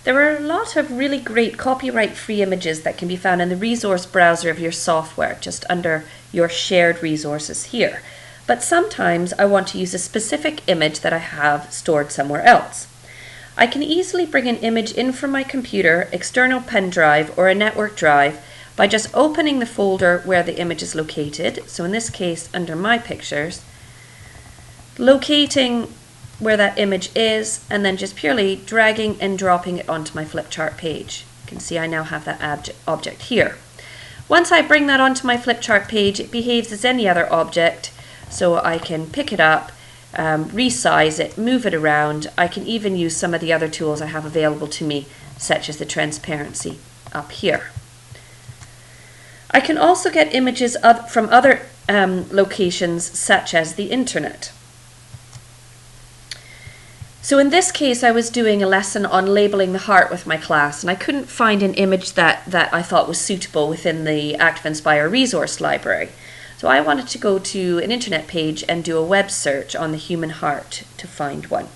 There are a lot of really great copyright-free images that can be found in the resource browser of your software, just under your shared resources here. But sometimes I want to use a specific image that I have stored somewhere else. I can easily bring an image in from my computer, external pen drive, or a network drive by just opening the folder where the image is located. So in this case, under My Pictures, locating where that image is, and then just purely dragging and dropping it onto my flipchart page. You can see I now have that object here. Once I bring that onto my flipchart page, it behaves as any other object, so I can pick it up, resize it, move it around. I can even use some of the other tools I have available to me, such as the transparency up here. I can also get images from other locations, such as the internet. So in this case, I was doing a lesson on labeling the heart with my class, and I couldn't find an image that I thought was suitable within the ActiveInspire resource library. So I wanted to go to an internet page and do a web search on the human heart to find one.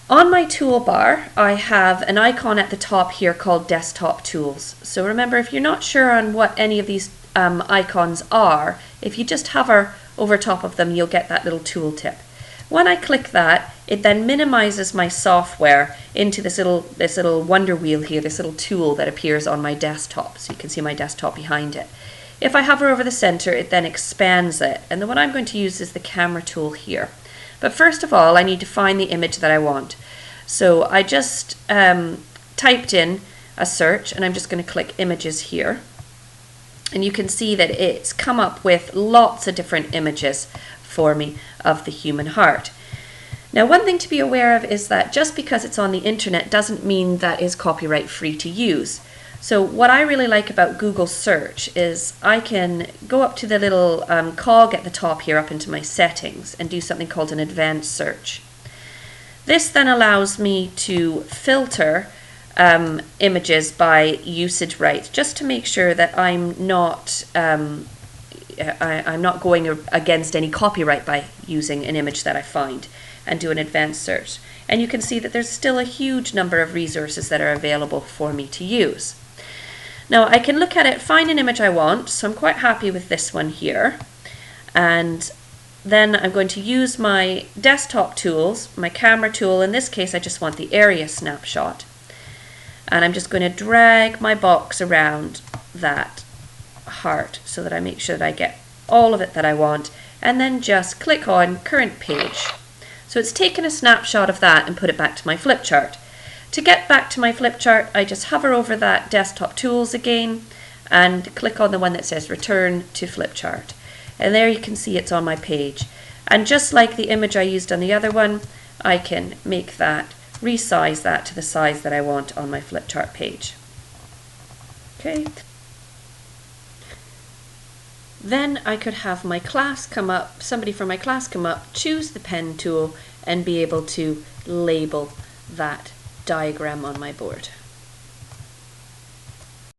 On my toolbar, I have an icon at the top here called Desktop Tools. So remember, if you're not sure on what any of these icons are, if you just hover over top of them, you'll get that little tooltip. When I click that, it then minimizes my software into this little wonder wheel here, this little tool that appears on my desktop. So you can see my desktop behind it. If I hover over the center, it then expands it. And the one I'm going to use is the camera tool here. But first of all, I need to find the image that I want. So I just typed in a search, and I'm just going to click images here. And you can see that it's come up with lots of different images for me of the human heart. Now, one thing to be aware of is that just because it's on the internet doesn't mean that is copyright free to use. So what I really like about Google search is I can go up to the little cog at the top here up into my settings and do something called an advanced search. This then allows me to filter images by usage rights, just to make sure that I'm not going against any copyright by using an image that I find, and do an advanced search. And you can see that there's still a huge number of resources that are available for me to use. Now I can look at it, find an image I want, so I'm quite happy with this one here. And then I'm going to use my desktop tools, my camera tool. In this case, I just want the area snapshot. And I'm just going to drag my box around that heart so that I make sure that I get all of it that I want, and then just click on current page. So it's taken a snapshot of that and put it back to my flipchart. To get back to my flipchart, I just hover over that desktop tools again and click on the one that says return to flipchart. And there you can see it's on my page. And just like the image I used on the other one, I can make that, resize that to the size that I want on my flipchart page. Okay. Then I could have my class come up, somebody from my class come up, choose the pen tool, and be able to label that diagram on my board.